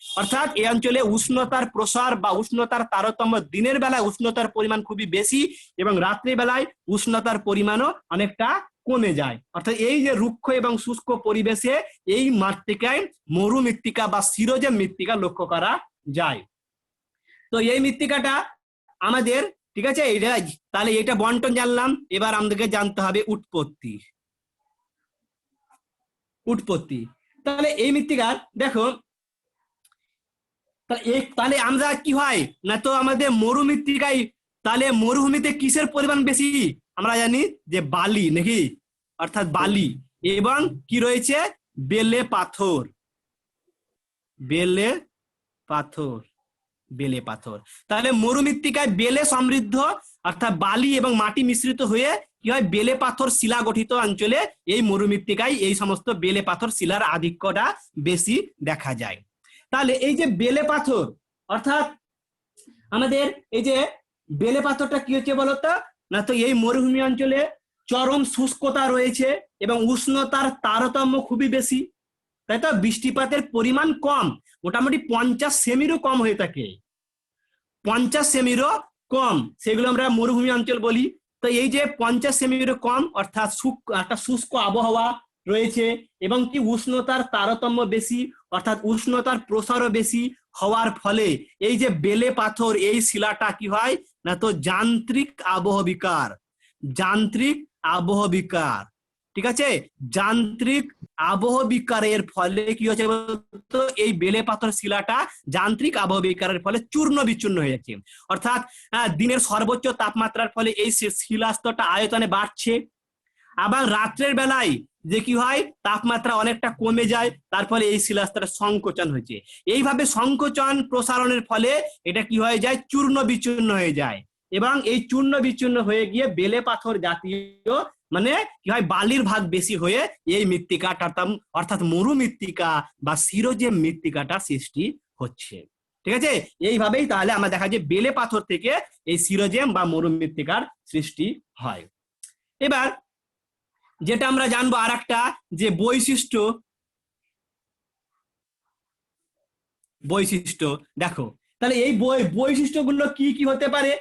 অর্থাৎ এই অঞ্চলে উষ্ণতার প্রসার বা উষ্ণতার তারতম্য, দিনের বেলায় উষ্ণতার পরিমাণ খুবই বেশি, এবং রাত্রি বেলায় উষ্ণতার পরিমাণও অনেকটা কমে যায়। অর্থাৎ এই যে রুক্ষ এবং শুষ্ক পরিবেশে এই মৃত্তিকায় মরু মৃত্তিকা বা সিরোজেম মৃত্তিকা লক্ষ্য করা যায়। তো এই মৃত্তিকাটা আমাদের, ঠিক আছে, এটা তাহলে এটা বন্টন জানলাম। এবার আমাদেরকে জানতে হবে উৎপত্তি। উৎপত্তি, তাহলে এই মৃত্তিকার দেখো, তাহলে আমরা কি হয় না তো আমাদের মরুমৃত্তিকায়, তাহলে মরুভূমিতে কিসের পরিমাণ বেশি? আমরা জানি যে বালি, নাকি, অর্থাৎ বালি, এবং কি রয়েছে, বেলে পাথর, বেলে পাথর, বেলে পাথর। তাহলে মরুমৃত্তিকায় বেলে সমৃদ্ধ, অর্থাৎ বালি এবং মাটি মিশ্রিত হয়ে কি হয়, বেলে পাথর শিলা গঠিত অঞ্চলে এই মরুমৃত্তিকায় এই সমস্ত বেলে পাথর শিলার আধিক্যটা বেশি দেখা যায়। তাহলে এই যে বেলে পাথর, অর্থাৎ আমাদের এই যে বেলে পাথরটা কি হচ্ছে বলতো, না তো এই মরুভূমি অঞ্চলে চরম শুষ্কতা রয়েছে এবং উষ্ণতার তারতম্য খুবই বেশি, তাই তো বৃষ্টিপাতের পরিমাণ কম, মোটামুটি 50 সেমিরও কম হয়ে থাকে, 50 সেমিরও কম, সেগুলো আমরা মরুভূমি অঞ্চল বলি। তো এই যে 50 সেমিরও কম, অর্থাৎ একটা শুষ্ক আবহাওয়া রয়েছে, এবং কি উষ্ণতার তারতম্য বেশি, অর্থাৎ উষ্ণতার প্রসারও বেশি হওয়ার ফলে এই যে বেলে পাথর, এই শিলাটা কি হয় না তো যান্ত্রিক আবহবিকার, যান্ত্রিক আবহবিকার, ঠিক আছে, যান্ত্রিক আবহ বিকারের ফলে কি হচ্ছে বলতো, এই বেলে পাথর শিলাটা যান্ত্রিক আবহ বিকারের ফলে চূর্ণ বিচূর্ণ হয়ে যাচ্ছে। অর্থাৎ দিনের সর্বোচ্চ তাপমাত্রার ফলে এই শিলাস্তরটা আয়তনে বাড়ছে, আবার রাত্রের বেলায় যে কি হয় তাপমাত্রা অনেকটা কমে যায়, তার ফলে এই শিলাস্তরের সংকোচন হয়েছে। এইভাবে সংকোচন প্রসারণের ফলে এটা কি হয়ে যায়, চূর্ণ বিচূর্ণ হয়ে যায়, এবং এই চূর্ণ বিচূর্ণ হয়ে গিয়ে বেলে পাথর জাতীয় মানে কি হয়, বালির ভাগ বেশি হয়ে এই মৃত্তিকাটা অর্থাৎ মরু মৃত্তিকা বা সিরোজেম মৃত্তিকাটার সৃষ্টি হচ্ছে। ঠিক আছে, এইভাবেই তাহলে আমরা দেখা যায় বেলে পাথর থেকে এই সিরোজেম বা মরু মৃত্তিকার সৃষ্টি হয়। এবার যেটা আমরা জানবো আর একটা যে বৈশিষ্ট্য দেখো, তাহলে এই বৈশিষ্ট্যগুলো কি কি হতে পারে।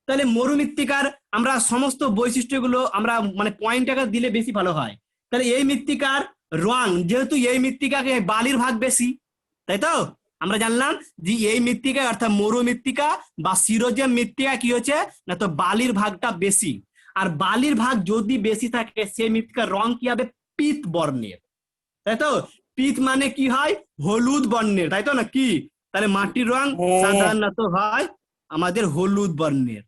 তাহলে মরুমৃত্তিকার আমরা সমস্ত বৈশিষ্ট্যগুলো আমরা মানে পয়েন্ট আকারে দিলে বেশি ভালো হয়। তাহলে এই মৃত্তিকার রং, যেহেতু এই মৃত্তিকাকে বালির ভাগ বেশি, তাই তো আমরা জানলাম যে এই মৃত্তিকা অর্থাৎ মরুমৃত্তিকা বা সিরোজেম মৃত্তিকা কি হচ্ছে না, তো বালির ভাগটা বেশি। আর বালির ভাগ যদি বেশি থাকে সেই মৃত্তিকার রং কি হবে, পীত বর্ণের, তাই তো। পীত মানে কি হয়, হলুদ বর্ণের, তাই তো না কি। তাহলে মাটির রং সাধারণত হয় আমাদের হলুদ বর্ণের,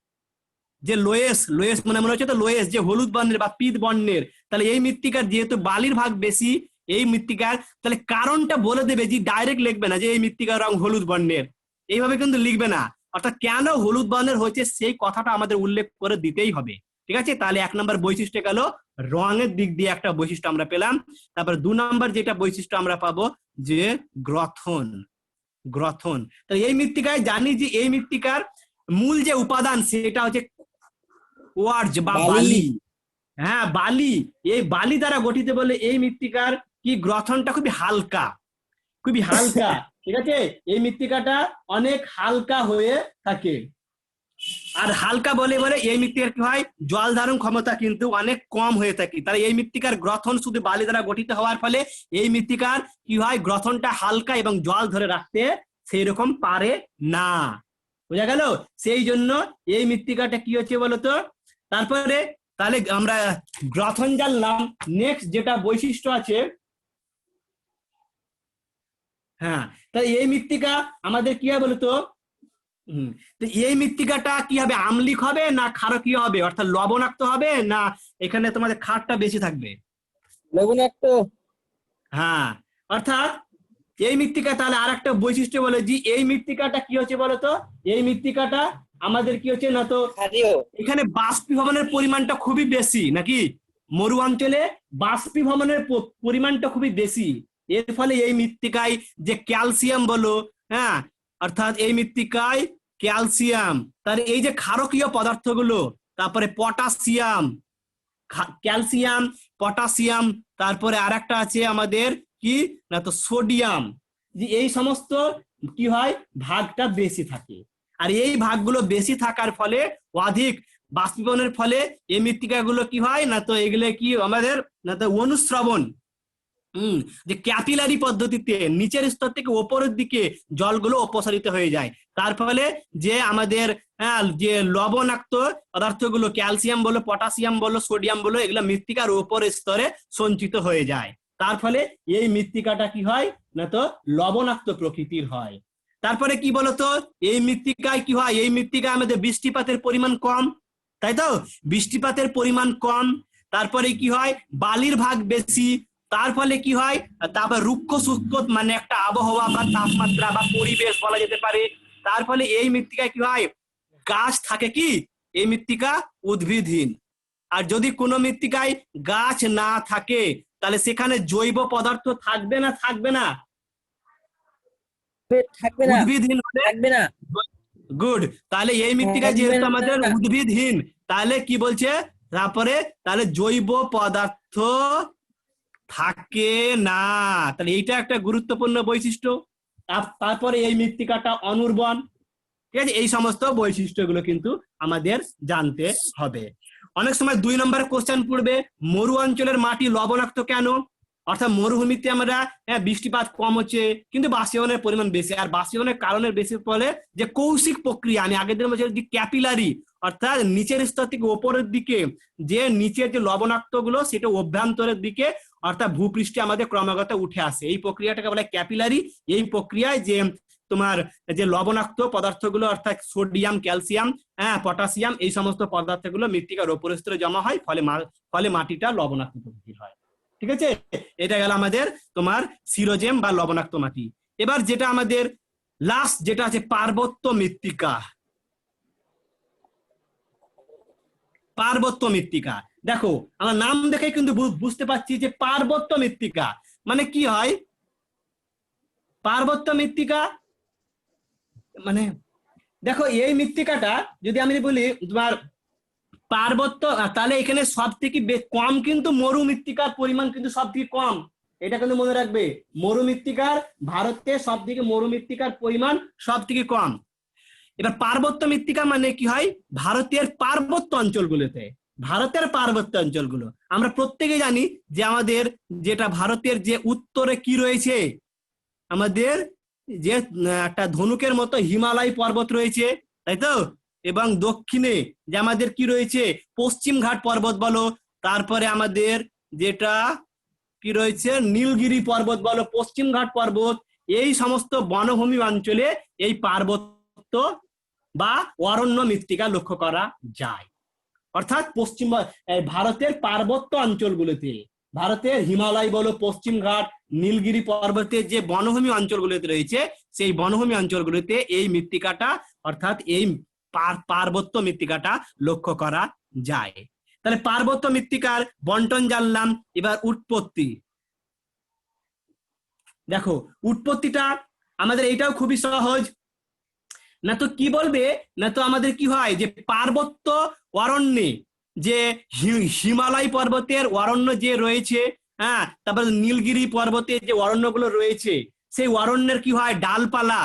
যে লোয়েস মানে মনে হচ্ছে তো লোয়েস, যে হলুদ বর্ণের বা পীত বর্ণের। তাহলে এই মৃত্তিকার যেহেতু বালির ভাগ বেশি, এই মৃত্তিকার তাহলে কারণটা বলে দেবে, যে ডাইরেক্ট লিখবে না যে এই মৃত্তিকার রং হলুদ বর্ণের, এইভাবে কিন্তু লিখবে না। অর্থাৎ কেন হলুদ বর্ণের হয়েছে সেই কথাটা আমাদের উল্লেখ করে দিতেই হবে। ঠিক আছে, তাহলে 1 নম্বর বৈশিষ্ট্য গেল, রঙের দিক দিয়ে একটা বৈশিষ্ট্য আমরা পেলাম। তারপর 2 নম্বর যেটা বৈশিষ্ট্য আমরা পাবো যে গ্রথন। তো এই মৃত্তিকায় জানি যে এই মৃত্তিকার মূল যে উপাদান সেটা হচ্ছে কোয়ার্জ বা বালি। হ্যাঁ, বালি, এই বালি দ্বারা গঠিত বলে এই মৃত্তিকার কি গ্রথনটা খুবই হালকা, ঠিক আছে, এই মৃত্তিকাটা অনেক হালকা হয়ে থাকে। আর হালকা বলে বলে এই মৃত্তিকার কি হয়, জল ধারণ ক্ষমতা কিন্তু অনেক কম হয়ে থাকে। তাহলে এই মৃত্তিকার গ্রথন শুধু বালি দ্বারা গঠিত হওয়ার ফলে এই মৃত্তিকার কি হয়, গ্রথনটা হালকা এবং জল ধরে রাখতে সেই রকম পারে না। বোঝা গেল, সেই জন্য এই মৃত্তিকাটা কি হচ্ছে বলতো। তারপরে তাহলে আমরা গ্রথন জানলাম, নেক্সট যেটা বৈশিষ্ট্য আছে, হ্যাঁ, তাহলে এই মৃত্তিকা আমাদের কি হয় বলতো, তো এই মৃত্তিকাটা কি হবে, আম্লিক হবে না ক্ষারকীয় হবে, অর্থাৎ লবণাক্ত হবে না এখানে তোমাদের ক্ষারটা বেশি থাকবে, লবণাক্ত। হ্যাঁ, অর্থাৎ এই মৃত্তিকা তাহলে আর একটা বৈশিষ্ট্য বলে যে এই মৃত্তিকাটা কি হচ্ছে বলতো, এই মৃত্তিকাটা আমাদের কি হচ্ছে না, তো এখানে বাষ্পীভবনের পরিমাণটা খুবই বেশি নাকি, মরু অঞ্চলে বাষ্পীভবনের পরিমাণটা খুবই বেশি। এর ফলে এই মৃত্তিকায় যে ক্যালসিয়াম বলো, হ্যাঁ, অর্থাৎ এই মৃত্তিকায় ক্যালসিয়াম, তার এই যে ক্ষারকীয় পদার্থগুলো, তারপরে পটাশিয়াম, ক্যালসিয়াম, পটাশিয়াম, তারপরে আর একটা আছে আমাদের কি না, তো সোডিয়াম, যে এই সমস্ত কি হয় ভাগটা বেশি থাকে। আর এই ভাগগুলো বেশি থাকার ফলে অধিক বাষ্পীভবনের ফলে এই মৃত্তিকাগুলো কি হয় না, তো এগুলো কি আমাদের না, তো অনুস্রবণ, যে ক্যাপিলারি পদ্ধতিতে নিচের স্তর থেকে ওপরের দিকে জলগুলো অপসারিত হয়ে যায়। তার ফলে যে আমাদের যে লবণাক্ত পদার্থগুলো ক্যালসিয়াম বলো, পটাশিয়াম বলো, সোডিয়াম বলো, এগুলো মৃত্তিকার উপরের স্তরে সঞ্চিত হয়ে যায়। তার ফলে এই মৃত্তিকাটা কি হয় না, তো লবণাক্ত প্রকৃতির হয়। তারপরে কি বলতো, এই মৃত্তিকায় কি হয়, এই মৃত্তিকায় আমাদের বৃষ্টিপাতের পরিমাণ কম, তাই তো, বৃষ্টিপাতের পরিমাণ কম। তারপরে কি হয়, বালির ভাগ বেশি, তার ফলে কি হয়, তারপর রুক্ষ শুষ্ক মানে একটা আবহাওয়া বা তাপমাত্রা বা পরিবেশ বলা যেতে পারে। তার ফলে এই মৃত্তিকায় কি হয়, গাছ থাকে কি, এই মৃত্তিকা উদ্ভিদহীন। আর যদি কোনো মৃত্তিকায় গাছ না থাকে তাহলে সেখানে জৈব পদার্থ থাকবে না, উদ্ভিদহীন থাকবে না। গুড, তাহলে এই মৃত্তিকায় যেহেতু আমাদের উদ্ভিদহীন, তাহলে কি বলছে তারপরে, তাহলে জৈব পদার্থ থাকে না। তাহলে এইটা একটা গুরুত্বপূর্ণ বৈশিষ্ট্য। তারপরে এই মৃত্তিকাটা অনুর্বর, ঠিক আছে, এই সমস্ত বৈশিষ্ট্যগুলো কিন্তু আমাদের জানতে হবে। অনেক সময় 2 নম্বরের কোশ্চেন পড়বে, মরু অঞ্চলের মাটি লবণাক্ত কেন, অর্থাৎ মরুভূমিতে আমরা বৃষ্টিপাত কম হচ্ছে কিন্তু বাষ্পীভবনের পরিমাণ বেশি, আর বাষ্পীভবনের কারণের বেশি ফলে যে কৌশিক প্রক্রিয়া, আমি আগের দিন বলছিলাম যে ক্যাপিলারি অর্থাৎ নিচের স্তর থেকে ওপরের দিকে যে নিচের যে লবণাক্ত গুলো সেটা অভ্যন্তরের দিকে অর্থাৎ ভূপৃষ্ঠে আমাদের ক্রমাগত উঠে আসে। এই প্রক্রিয়াটাকে বলে ক্যাপিলারি। এই প্রক্রিয়ায় যে তোমার যে লবণাক্ত পদার্থগুলো অর্থাৎ সোডিয়াম, ক্যালসিয়াম, পটাশিয়াম, এই সমস্ত পদার্থগুলো মৃত্তিকার উপর স্তরে জমা হয়, ফলে মাটিটা লবণাক্ত প্রকৃতির হয়। ঠিক আছে, এটা গেল আমাদের তোমার সিরোজেম বা লবণাক্ত মাটি। এবার যেটা আমাদের লাস্ট যেটা আছে পার্বত্য মৃত্তিকা। পার্বত্য মৃত্তিকা, দেখো আমার নাম দেখে কিন্তু বুঝতে পারছি যে পার্বত্য মৃত্তিকা মানে কি হয়। পার্বত্য মৃত্তিকা মানে দেখো এই মৃত্তিকাটা যদি আমি বলি তোমার পার্বত্য, তাহলে এখানে সব থেকে কম কিন্তু মরু মৃত্তিকার পরিমাণ কিন্তু সব থেকে কম। এটা কিন্তু মনে রাখবে, মরু মৃত্তিকার ভারতে সব থেকে মরু মৃত্তিকার পরিমাণ সব থেকে কম। এবার পার্বত্য মৃত্তিকা মানে কি হয়, ভারতের পার্বত্য অঞ্চলগুলোতে, ভারতের পার্বত্য অঞ্চলগুলো আমরা প্রত্যেকেই জানি যে আমাদের যেটা ভারতের যে উত্তরে কি রয়েছে, আমাদের যে একটা ধনুকের মতো হিমালয় পর্বত রয়েছে, তাই তো, এবং দক্ষিণে যে আমাদের কি রয়েছে পশ্চিম ঘাট পর্বত বলো, তারপরে আমাদের যেটা কি রয়েছে নীলগিরি পর্বত বলো, পশ্চিম ঘাট পর্বত, এই সমস্ত বনভূমি অঞ্চলে এই পার্বত্য বা অরণ্য মৃত্তিকা লক্ষ্য করা যায়। অর্থাৎ পশ্চিম ভারতের পার্বত্য অঞ্চলগুলোতে, ভারতের হিমালয় বলো, পশ্চিম ঘাট, নীলগিরি পর্বতের যে বনভূমি অঞ্চলগুলোতে রয়েছে, সেই বনভূমি অঞ্চলগুলোতে এই মৃত্তিকাটা অর্থাৎ এই পার্বত্য মৃত্তিকাটা লক্ষ্য করা যায়। তাহলে পার্বত্য মৃত্তিকার বন্টন জানলাম। এবার উৎপত্তি দেখো, উৎপত্তিটা আমাদের এইটাও খুবই সহজ। না তো কি বলবে, না তো আমাদের কি হয় যে পার্বত্য অরণ্যে যে হিমালয় পর্বতের অরণ্য যে রয়েছে, তারপর নীলগিরি পর্বতের যে অরণ্যগুলো রয়েছে, সেই অরণ্যের কি হয় ডালপালা,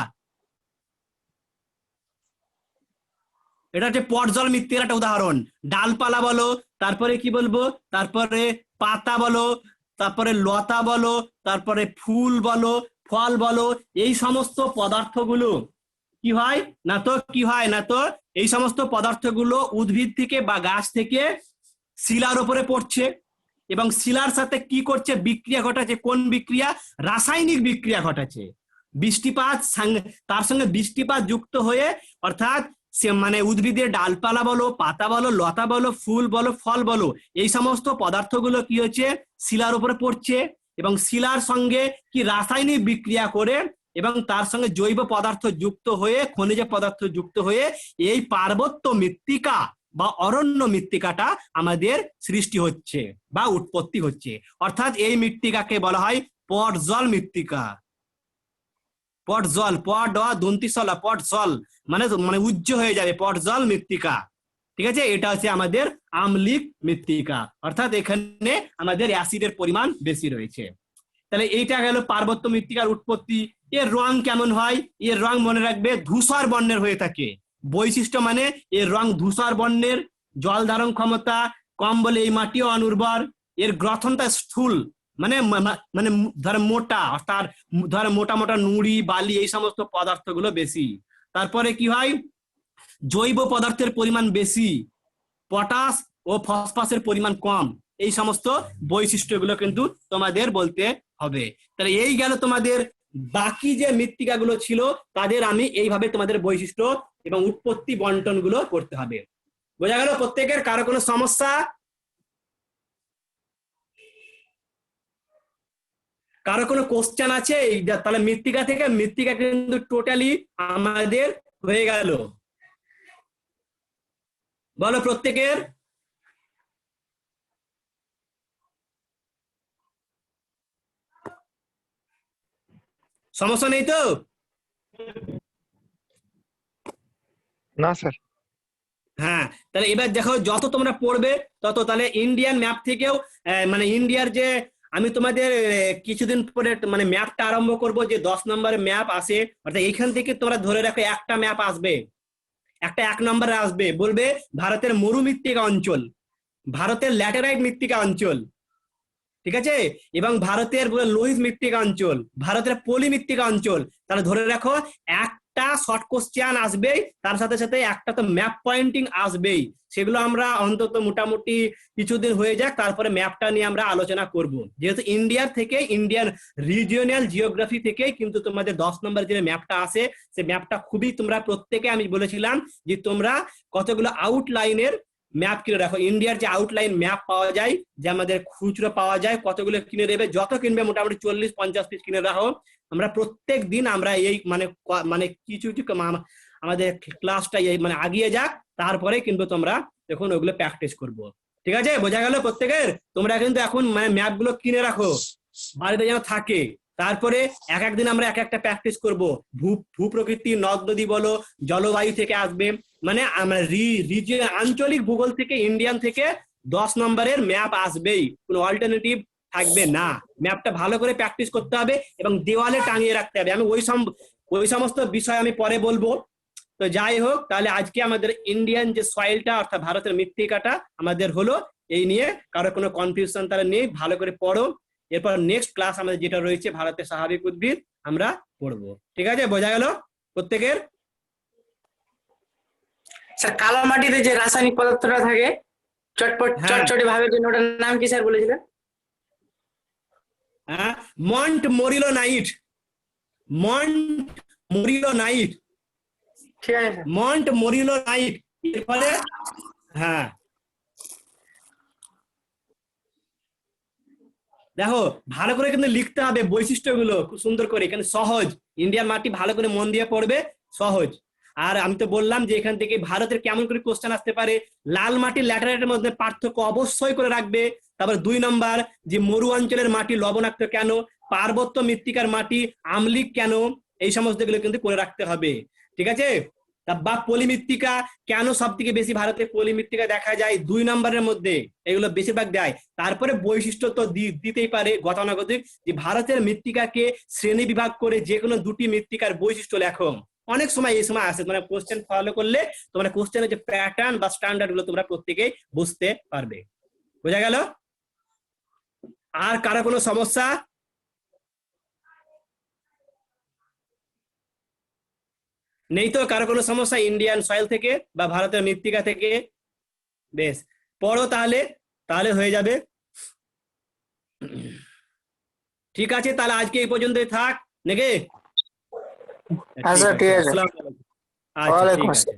এটা হচ্ছে পটজল মৃত্তিকার একটা উদাহরণ। ডালপালা বলো, তারপরে কি বলবো, তারপরে পাতা বলো, তারপরে লতা বলো, তারপরে ফুল বলো, ফল বলো, এই সমস্ত পদার্থগুলো কি হয় না তো কি হয় না তো এই সমস্ত পদার্থগুলো উদ্ভিদ থেকে বা গাছ থেকে শিলার উপরে পড়ছে এবং শিলার সাথে কি করছে বিক্রিয়া ঘটাচ্ছে। কোন বিক্রিয়া? রাসায়নিক বিক্রিয়া ঘটাচ্ছে। বৃষ্টিপাত তার সঙ্গে বৃষ্টিপাত যুক্ত হয়ে অর্থাৎ সে মানে উদ্ভিদের ডালপালা বলো, পাতা বলো, লতা বলো, ফুল বলো, ফল বলো, এই সমস্ত পদার্থগুলো কি হচ্ছে শিলার উপরে পড়ছে এবং শিলার সঙ্গে কি রাসায়নিক বিক্রিয়া করে এবং তার সঙ্গে জৈব পদার্থ যুক্ত হয়ে, খনিজ পদার্থ যুক্ত হয়ে এই পার্বত্য মৃত্তিকা বা অরণ্য মৃত্তিকাটা আমাদের সৃষ্টি হচ্ছে বা উৎপত্তি হচ্ছে। অর্থাৎ এই মৃত্তিকাকে বলা হয় পটজল মৃত্তিকা। পটজল, পট দন্তিসলা, পটজল মানে মানে উজ্জ হয়ে যাবে, পটজল মৃত্তিকা। ঠিক আছে, এটা হচ্ছে আমাদের আম্লিক মৃত্তিকা, অর্থাৎ এখানে আমাদের অ্যাসিডের পরিমাণ বেশি রয়েছে। তাহলে এইটা গেল পার্বত্য মৃত্তিকার উৎপত্তি। এর রং কেমন হয়? এর রং মনে রাখবে ধূসর বর্ণের হয়ে থাকে। বৈশিষ্ট্য মানে এর রং ধূসর বর্ণের, জল ধারণ ক্ষমতা কম বলে এই মাটিও অনুর্বর, এর গ্রথনটা স্থূল মানে মানে ধর মোটা, অর্থাৎ ধর মোটা মোটা নুড়ি বালি এই সমস্ত পদার্থগুলো বেশি। তারপরে কি হয় জৈব পদার্থের পরিমাণ বেশি, পটাশ ও ফসফরাসের পরিমাণ কম, এই সমস্ত বৈশিষ্ট্যগুলো কিন্তু তোমাদের বলতে হবে। তাহলে এই গেল তোমাদের বাকি যে মৃত্তিকাগুলো ছিল তাদের আমি এইভাবে তোমাদের বৈশিষ্ট্য এবং উৎপত্তি বন্টন গুলো করতে হবে। বোঝা গেল প্রত্যেকের? কারো কোনো সমস্যা? কারো কোনো কোশ্চেন আছে? তাহলে মৃত্তিকা থেকে মৃত্তিকা কিন্তু টোটালি আমাদের হয়ে গেল। বলো প্রত্যেকের। সমস্যা নেই তো? না স্যার। হ্যাঁ, তাহলে এবার দেখো যত তোমরা পড়বে তত তাহলে ইন্ডিয়ান ম্যাপ থেকেও মানে ইন্ডিয়ার যে আমি তোমাদের কিছুদিন পরে মানে ম্যাপটা আরম্ভ করব, যে 10 নম্বরের ম্যাপ আসে, অর্থাৎ এইখান থেকে তোমরা ধরে রাখো একটা ম্যাপ আসবে, একটা 1 নম্বরে আসবে, বলবে ভারতের মরু মৃত্তিকা অঞ্চল, ভারতের ল্যাটেরাইট মৃত্তিকা অঞ্চল, ঠিক আছে, এবং ভারতের লোহিত মৃত্তিকা অঞ্চল, ভারতের পলি মৃত্তিকা অঞ্চল। তাহলে ধরে রাখো একটা শর্ট কোশ্চেন আসবেই, তার সাথে সাথে একটা তো ম্যাপ পয়েন্টিং আসবেই। সেগুলো আমরা অন্তত মোটামুটি কিছুদিন হয়ে যাক, তারপরে ম্যাপটা নিয়ে আমরা আলোচনা করব। যেহেতু ইন্ডিয়ার থেকে, ইন্ডিয়ান রিজিওনাল জিওগ্রাফি থেকেই কিন্তু তোমাদের 10 নম্বর যে ম্যাপটা আসে, সে ম্যাপটা খুবই তোমরা প্রত্যেকে, আমি বলেছিলাম যে তোমরা কতগুলো আউটলাইনের ম্যাপ কিনে রাখো। ইন্ডিয়ার যে আউটলাইন ম্যাপ পাওয়া যায়, যে আমাদের খুচরো পাওয়া যায়, কতগুলো কিনে দেবে, যত কিনবে মোটামুটি 40-50 পিস কিনে রাখো। আমরা প্রত্যেক দিন আমরা এই মানে কিছু কিছু আমাদের ক্লাসটা এই মানে আগিয়ে যাক, তারপরে কিন্তু তোমরা এখন ওগুলো প্র্যাকটিস করবো। ঠিক আছে, বোঝা গেল প্রত্যেকের? তোমরা কিন্তু এখন মানে ম্যাপ গুলো কিনে রাখো, বাড়িতে যেন থাকে। তারপরে এক একদিন আমরা এক একটা প্র্যাকটিস করব। ভূপ্রকৃতি, নদ নদী বলো, জলবায়ু থেকে আসবে, মানে আমরা আঞ্চলিক ভূগোল থেকে, ইন্ডিয়ান থেকে 10 নম্বরের ম্যাপ আসবেই, কোনো অল্টারনেটিভ থাকবে না। ম্যাপটা ভালো করে প্র্যাকটিস করতে হবে এবং দেওয়ালে টাঙিয়ে রাখতে হবে। আমি ওই সমস্ত বিষয় আমি পরে বলবো। তো যাই হোক, তাহলে আজকে আমাদের ইন্ডিয়ান যে সয়েলটা অর্থাৎ ভারতের মৃত্তিকাটা আমাদের হলো, এই নিয়ে কারো কোনো কনফিউশন তারা নেই, ভালো করে পড়ো। এরপর নেক্সট ক্লাস আমাদের যেটা রয়েছে ভারতের স্বাভাবিক উদ্ভিদ, আমরা পড়বো। ঠিক আছে, বোঝা গেল প্রত্যেকের? স্যার কালো মাটিতে যে রাসায়নিক পদার্থটা থাকে চটচটে ভাবে, জন্য ওটার নাম কি স্যার বলেছিলেন? হ্যাঁ, মন্ট মরিলোনাইট। মন্ট মরিলোনাইট। ঠিক আছে স্যার। মন্ট মরিলোনাইট। এরপরে হ্যাঁ দেখো, ভালো করে কিন্তু লিখতে হবে বৈশিষ্ট্যগুলো খুব সুন্দর করে, এখানে সহজ। ইন্ডিয়ান মাটি ভালো করে মন দিয়ে পড়বে, সহজ। আর আমি তো বললাম যে এখান থেকে ভারতের কেমন করে কোশ্চেন আসতে পারে। লাল মাটি ল্যাটেরাইটের মধ্যে পার্থক্য অবশ্যই করে রাখবে। তারপর 2 নম্বর, যে মরু অঞ্চলের মাটি লবণাক্ত কেন, পার্বত্য মৃত্তিকার মাটি আম্লিক কেন, এই সমস্ত গুলো কিন্তু করে রাখতে হবে। ঠিক আছে, বা পলিমৃত্তিকা কেন সব থেকে বেশি ভারতে পলিমৃত্তিকা দেখা যায় 2 নম্বরের মধ্যে, এগুলো বেশিরভাগ দেয়। তারপরে বৈশিষ্ট্য তো দিতেই পারে গতানুগতিক, যে ভারতের মৃত্তিকাকে শ্রেণী বিভাগ করে যে কোনো 2টি মৃত্তিকার বৈশিষ্ট্য লেখো। অনেক সময় এই সময় আসে, মানে কোশ্চেন ফলো করলে তোমরা কোশ্চেনের যে প্যাটার্ন বা স্ট্যান্ডার্ড গুলো তোমরা প্রত্যেকেই বুঝতে পারবে। বোঝা গেল? আর কারো কোনো সমস্যা? নেই তো কারো কোনো সমস্যা ইন্ডিয়ান সয়েল থেকে বা ভারতের মৃত্তিকা থেকে? বেশ, পড়ো তাহলে, তাহলে হয়ে যাবে। ঠিক আছে, তাহলে আজকে এই পর্যন্তই থাক নাকি? আচ্ছা ঠিক আছে। আসসালামু আলাইকুম। আচ্ছা ঠিক আছে।